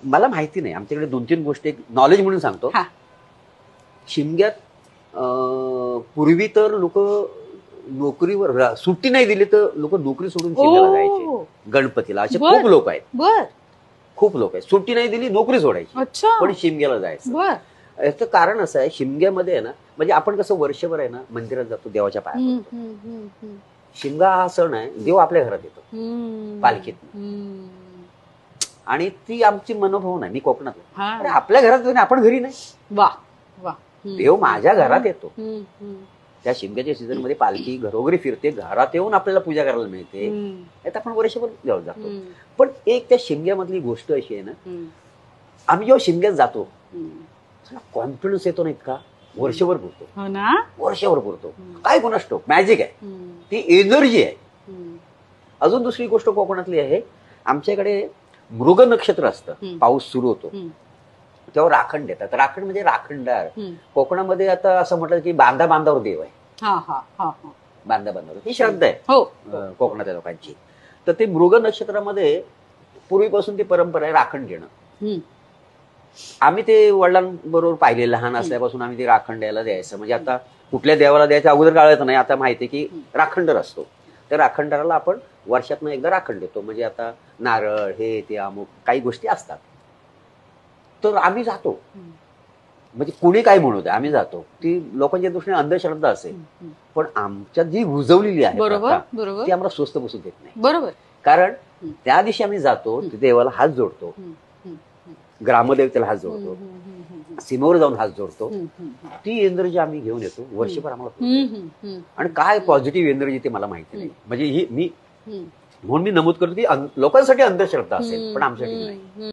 मला माहिती नाही, आमच्याकडे 2-3 गोष्टी एक नॉलेज म्हणून सांगतो. हा. शिमग्यात पूर्वी तर लोक नोकरीवर सुट्टी नाही दिली तर लोक नोकरी सोडून शिमग्याला जायचे गणपतीला. असे खूप लोक आहेत, बर खूप लोक आहेत. सुट्टी नाही दिली नोकरी सोडायची, अच्छा पण शिमग्याला जायचं. बर याचं कारण असं आहे, शिमग्यामध्ये आहे ना, म्हणजे आपण कसं वर्षभर आहे ना मंदिरात जातो, देवाच्या पाया पडतो. शिमगा हा सण आहे, देव आपल्या घरात येतो पालखीत, आणि ती आमची मनोभावना आहे. मी कोकणात, अरे आपल्या घरात नाही, आपण घरी नाही, वा वा देव माझ्या घरात येतो. त्या शिमग्याच्या सीझन मध्ये पालखी घरोघरी फिरते, घरात येऊन आपल्याला पूजा करायला मिळते. यात आपण वर्षभर देवाला जातो. पण एक त्या शिमग्यामधली गोष्ट अशी आहे ना, आम्ही जेव्हा शिमग्यात जातो कॉन्फिडन्स येतो ना इतका, वर्षभर पुरतो. हो ना, वर्षभर पुरतो. काय कोणास ठाऊक मॅजिक आहे, ती एनर्जी आहे. अजून दुसरी गोष्ट कोकणातली आहे, आमच्याकडे मृग नक्षत्र असतं, पाऊस सुरू होतो तेव्हा राखण देतात. राखण म्हणजे राखणदार. कोकणामध्ये आता असं म्हटलं की बांधा बांधावर देव आहे. बांधा बांधावर ही श्रद्धा आहे कोकणातल्या लोकांची. तर ते मृग नक्षत्रामध्ये पूर्वीपासून ती परंपरा आहे राखण घेणं. आम्ही ते वडिलांबरोबर पाहिले, लहान असल्यापासून आम्ही ते राखण द्यायला द्यायचं. म्हणजे आता कुठल्या देवाला द्यायचं अगोदर कळत नाही, आता माहिती आहे की राखणदार असतो. त्या राखणदाराला आपण वर्षातनं एकदा राखण देतो. म्हणजे आता नारळ हे ते अमुक काही गोष्टी असतात. तर आम्ही जातो, म्हणजे कुणी काय म्हणू दे, आम्ही जातो. ती लोकांच्या दृष्टीने अंधश्रद्धा असेल, पण आमच्यात जी रुजवलेली आहे ती आम्हाला स्वस्त बसू देत नाही. बरोबर. कारण त्या दिवशी आम्ही जातो, देवाला हात जोडतो, ग्रामदेवतेला हात जोडतो, सीमेवर जाऊन हात जोडतो. ती एनर्जी आम्ही घेऊन येतो वर्षभर आम्हाला. आणि काय पॉझिटिव्ह एनर्जी ते मला माहिती नाही. म्हणजे ही मी म्हणून मी नमूद करतो की लोकांसाठी अंधश्रद्धा असेल, पण आमच्यासाठी नाही.